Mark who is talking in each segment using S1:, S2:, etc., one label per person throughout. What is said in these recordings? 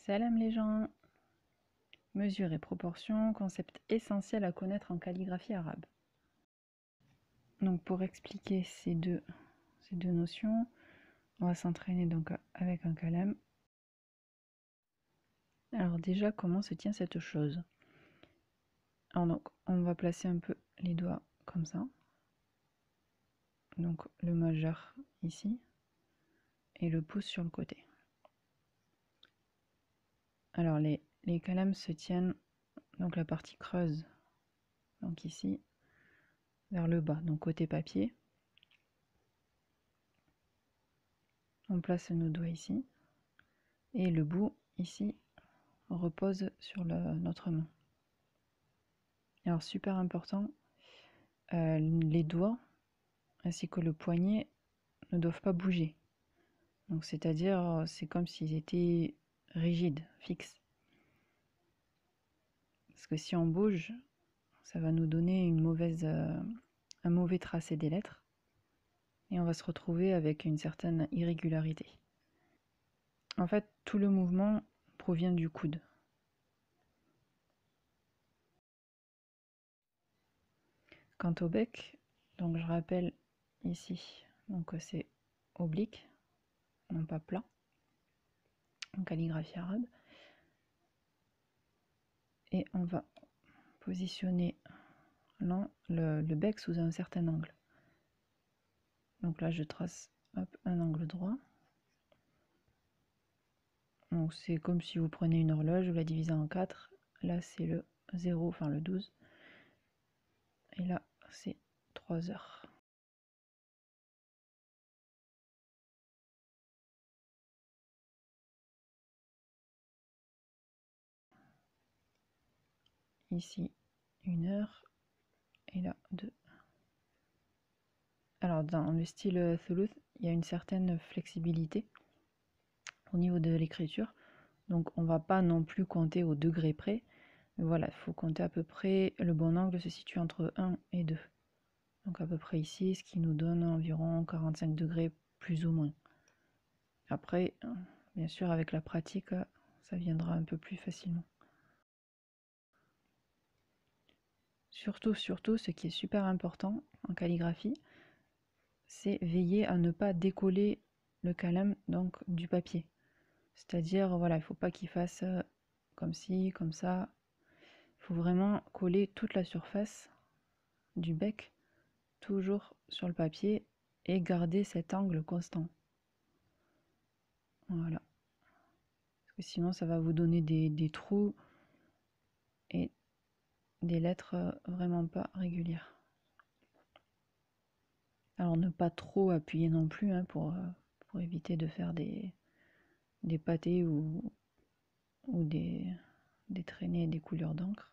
S1: Salam les gens! Mesure et proportion, concept essentiel à connaître en calligraphie arabe. Donc pour expliquer ces deux notions, on va s'entraîner donc avec un kalam. Alors déjà, comment se tient cette chose? Alors donc, on va placer un peu les doigts comme ça. Donc le majeur ici et le pouce sur le côté. Alors les kalams se tiennent, donc la partie creuse, donc ici, vers le bas, donc côté papier. On place nos doigts ici et le bout ici repose sur notre main. Alors super important, les doigts ainsi que le poignet ne doivent pas bouger. Donc c'est-à-dire c'est comme s'ils étaient rigides, fixes. Parce que si on bouge, ça va nous donner un mauvais tracé des lettres et on va se retrouver avec une certaine irrégularité. En fait, tout le mouvement provient du coude. Quant au bec, donc je rappelle ici, donc c'est oblique, non pas plat, en calligraphie arabe. Et on va positionner le bec sous un certain angle. Donc là je trace un angle droit. Donc c'est comme si vous prenez une horloge, vous la divisez en 4. Là c'est le 0, enfin le 12. Et là c'est 3 heures. Ici 1 heure et là 2. Alors dans le style Thuluth, il y a une certaine flexibilité au niveau de l'écriture. Donc on va pas non plus compter au degré près. Mais voilà, il faut compter à peu près, le bon angle se situe entre 1 et 2. Donc à peu près ici, ce qui nous donne environ 45 degrés plus ou moins. Après, bien sûr, avec la pratique, ça viendra un peu plus facilement. Surtout, ce qui est super important en calligraphie, c'est veiller à ne pas décoller le kalam donc du papier. C'est-à-dire, voilà, il ne faut pas qu'il fasse comme ci, comme ça. Il faut vraiment coller toute la surface du bec toujours sur le papier et garder cet angle constant. Voilà. Parce que sinon, ça va vous donner des trous et des lettres vraiment pas régulières. Alors ne pas trop appuyer non plus pour éviter de faire des pâtés ou des traînées et des coulures d'encre,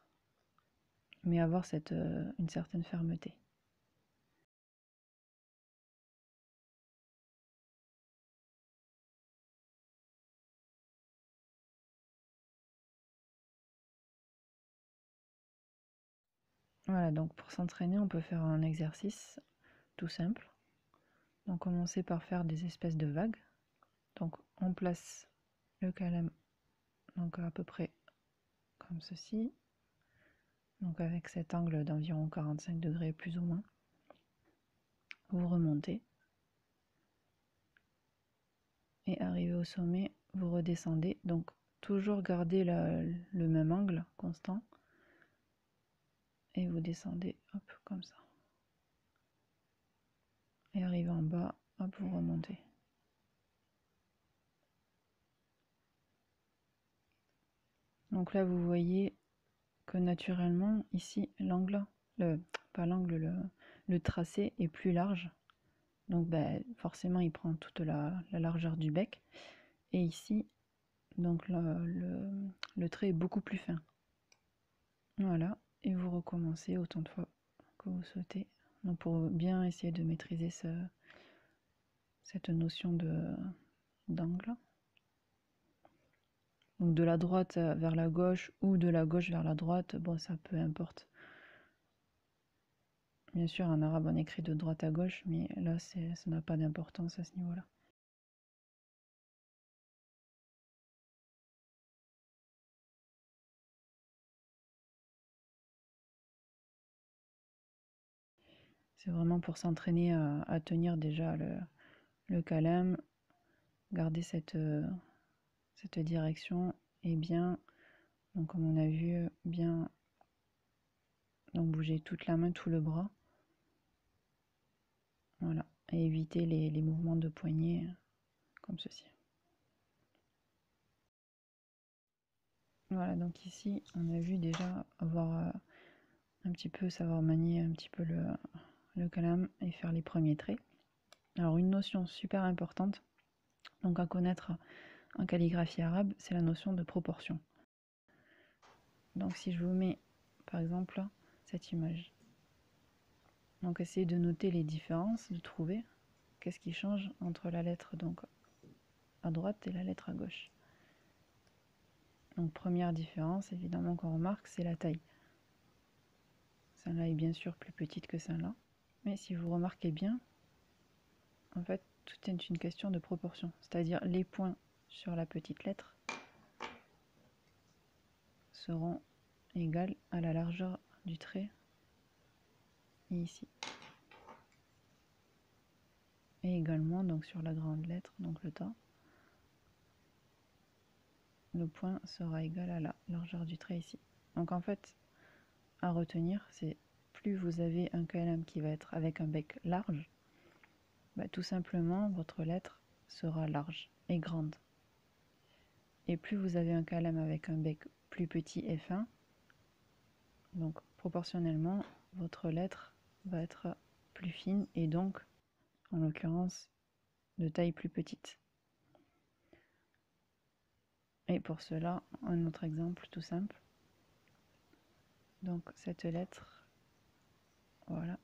S1: mais avoir une certaine fermeté. Voilà, donc pour s'entraîner, on peut faire un exercice tout simple. Donc commencer par faire des espèces de vagues. Donc on place le kalam donc à peu près comme ceci, donc avec cet angle d'environ 45 degrés plus ou moins. Vous remontez et arrivé au sommet, vous redescendez, donc toujours garder le même angle constant et vous descendez hop comme ça et arrivé en bas, hop, vous remontez. Donc là vous voyez que naturellement ici l'angle, pas l'angle, le tracé est plus large, donc forcément il prend toute la largeur du bec, et ici donc le trait est beaucoup plus fin. Voilà, et vous recommencez autant de fois que vous souhaitez, donc pour bien essayer de maîtriser cette notion d'angle. Donc de la droite vers la gauche ou de la gauche vers la droite, bon ça peu importe. Bien sûr en arabe on écrit de droite à gauche, mais là ça n'a pas d'importance à ce niveau-là. C'est vraiment pour s'entraîner à tenir déjà le calame, garder cette direction et bien, donc comme on a vu, bien donc bouger toute la main, tout le bras. Voilà, et éviter les mouvements de poignet comme ceci. Voilà, donc ici on a vu déjà avoir un petit peu, savoir manier un petit peu le calame et faire les premiers traits. Alors une notion super importante donc à connaître en calligraphie arabe, c'est la notion de proportion. Donc si je vous mets par exemple cette image, donc essayez de noter les différences, de trouver qu'est-ce qui change entre la lettre donc à droite et la lettre à gauche. Donc première différence évidemment qu'on remarque, c'est la taille. Celle-là est bien sûr plus petite que celle-là, mais si vous remarquez bien, en fait tout est une question de proportion, c'est-à-dire les points sur la petite lettre seront égales à la largeur du trait ici. Et également donc sur la grande lettre, donc le ta, le point sera égal à la largeur du trait ici. Donc en fait, à retenir, c'est plus vous avez un calame qui va être avec un bec large, bah, tout simplement votre lettre sera large et grande. Et plus vous avez un calame avec un bec plus petit et fin, donc proportionnellement, votre lettre va être plus fine et donc, en l'occurrence, de taille plus petite. Et pour cela, un autre exemple tout simple. Donc cette lettre, voilà.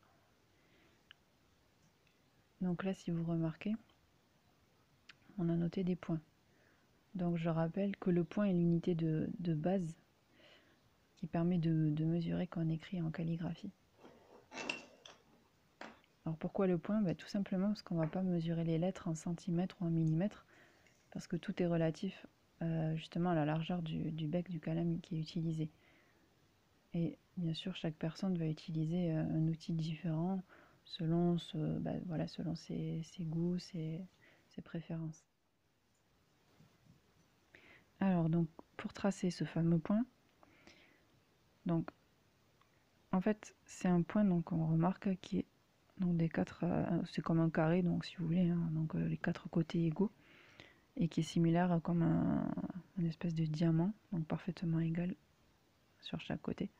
S1: Donc là, si vous remarquez, on a noté des points. Donc je rappelle que le point est l'unité de base qui permet de mesurer quand on écrit en calligraphie. Alors pourquoi le point? Tout simplement parce qu'on ne va pas mesurer les lettres en centimètres ou en millimètres, parce que tout est relatif justement à la largeur du bec du calame qui est utilisé. Et bien sûr, chaque personne va utiliser un outil différent selon, selon ses goûts, ses préférences. Alors donc pour tracer ce fameux point, donc en fait c'est un point donc on remarque qui est donc des quatre, c'est comme un carré donc si vous voulez, hein, donc les quatre côtés égaux et qui est similaire comme une espèce de diamant donc parfaitement égal sur chaque côté.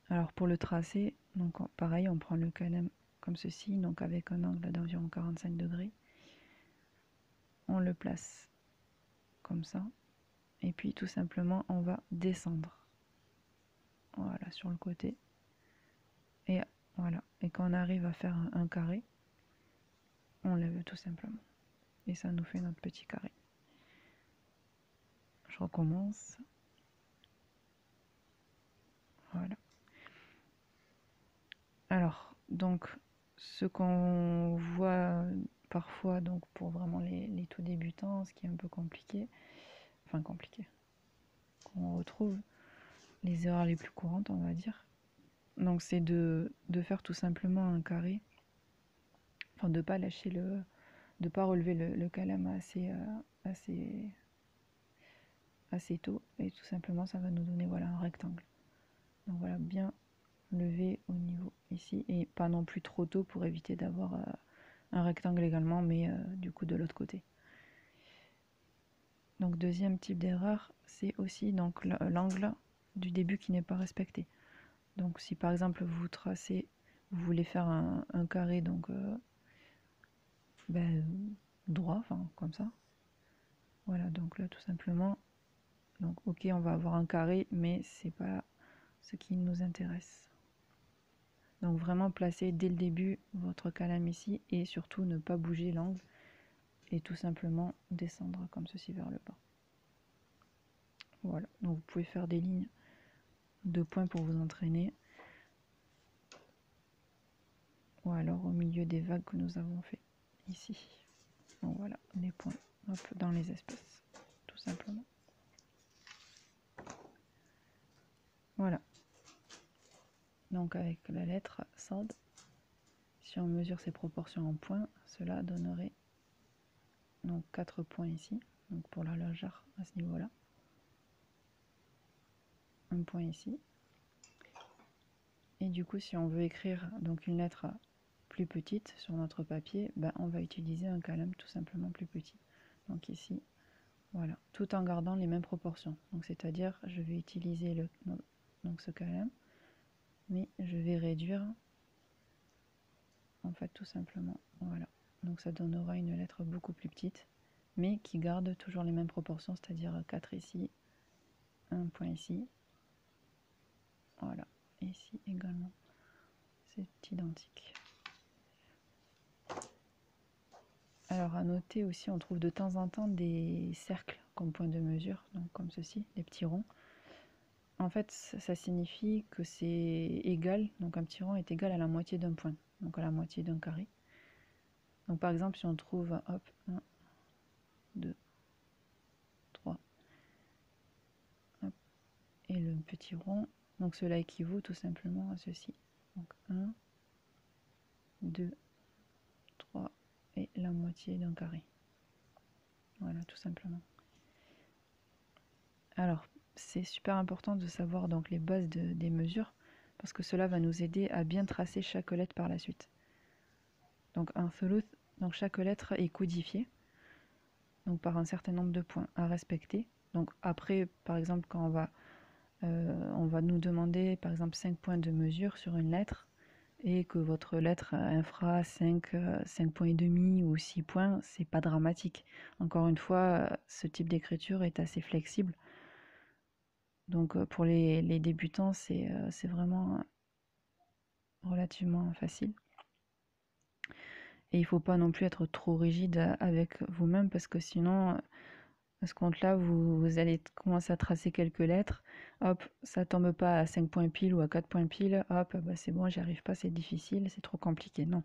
S1: Alors pour le tracer, donc pareil on prend le calame comme ceci, donc avec un angle d'environ 45 degrés. On le place comme ça. Et puis tout simplement on va descendre. Voilà, sur le côté. Et voilà. Et quand on arrive à faire un carré, on lève tout simplement. Et ça nous fait notre petit carré. Je recommence. Voilà. Alors, donc, ce qu'on voit parfois, donc pour vraiment les tout débutants, ce qui est un peu compliqué, qu'on retrouve les erreurs les plus courantes, on va dire. Donc, c'est de faire tout simplement un carré, enfin, de pas lâcher de pas relever le calame assez tôt, et tout simplement, ça va nous donner voilà un rectangle. Donc voilà, bien levé au niveau ici et pas non plus trop tôt pour éviter d'avoir un rectangle également, mais du coup de l'autre côté. Donc deuxième type d'erreur, c'est aussi donc l'angle du début qui n'est pas respecté. Donc si par exemple vous tracez, vous voulez faire un carré donc droit, enfin comme ça. Voilà, donc là tout simplement, donc ok on va avoir un carré, mais c'est pas ce qui nous intéresse. Donc vraiment placer dès le début votre calame ici et surtout ne pas bouger l'angle et tout simplement descendre comme ceci vers le bas. Voilà, donc vous pouvez faire des lignes de points pour vous entraîner ou alors au milieu des vagues que nous avons fait ici. Donc voilà, des points hop, dans les espaces, tout simplement. Voilà. Donc avec la lettre Sad, Si on mesure ces proportions en points, cela donnerait donc 4 points ici, donc pour la largeur à ce niveau-là. Un point ici. Et du coup, si on veut écrire donc une lettre plus petite sur notre papier, ben, on va utiliser un calame tout simplement plus petit. Donc ici, voilà, tout en gardant les mêmes proportions. Donc c'est-à-dire, je vais utiliser donc ce calame, mais je vais réduire, en fait, tout simplement, voilà. Donc ça donnera une lettre beaucoup plus petite, mais qui garde toujours les mêmes proportions, c'est-à-dire 4 ici, un point ici, voilà, et ici également, c'est identique. Alors à noter aussi, on trouve de temps en temps des cercles comme point de mesure, donc comme ceci, des petits ronds. En fait, ça signifie que c'est égal, donc un petit rond est égal à la moitié d'un point, donc à la moitié d'un carré. Donc par exemple, si on trouve, hop, 1, 2, 3, hop, et le petit rond, donc cela équivaut tout simplement à ceci. Donc 1, 2, 3, et la moitié d'un carré. Voilà, tout simplement. Alors, c'est super important de savoir donc les bases des mesures, parce que cela va nous aider à bien tracer chaque lettre par la suite. Donc un thuluth, donc chaque lettre est codifiée donc par un certain nombre de points à respecter. Donc après, par exemple, quand on va nous demander par exemple 5 points de mesure sur une lettre, et que votre lettre infra 5 points et demi ou 6 points, c'est pas dramatique. Encore une fois, ce type d'écriture est assez flexible. Donc pour les débutants, c'est vraiment relativement facile. Et il ne faut pas non plus être trop rigide avec vous-même, parce que sinon, à ce compte-là, vous allez commencer à tracer quelques lettres. Hop, ça tombe pas à 5 points pile ou à 4 points pile. Hop, bah c'est bon, j'y arrive pas, c'est difficile, c'est trop compliqué. Non,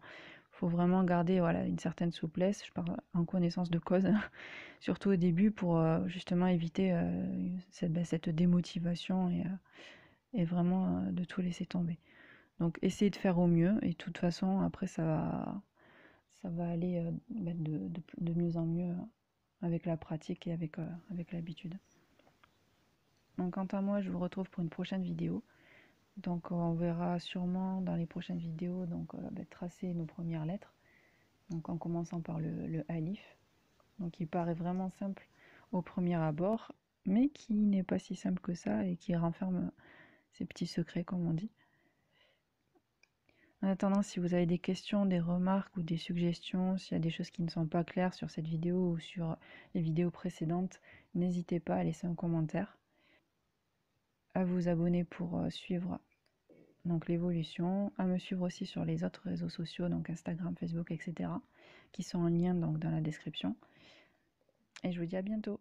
S1: il faut vraiment garder voilà, une certaine souplesse. Je parle en connaissance de cause, surtout au début, pour justement éviter cette démotivation et vraiment de tout laisser tomber. Donc essayez de faire au mieux, et de toute façon, après, ça va aller de mieux en mieux avec la pratique et avec l'habitude. Donc quant à moi, je vous retrouve pour une prochaine vidéo. Donc on verra sûrement dans les prochaines vidéos donc tracer nos premières lettres. Donc en commençant par le alif. Donc il paraît vraiment simple au premier abord, mais qui n'est pas si simple que ça et qui renferme ses petits secrets, comme on dit. En attendant, si vous avez des questions, des remarques ou des suggestions, s'il y a des choses qui ne sont pas claires sur cette vidéo ou sur les vidéos précédentes, n'hésitez pas à laisser un commentaire, à vous abonner pour suivre donc l'évolution, à me suivre aussi sur les autres réseaux sociaux, donc Instagram, Facebook, etc., qui sont en lien donc dans la description. Et je vous dis à bientôt.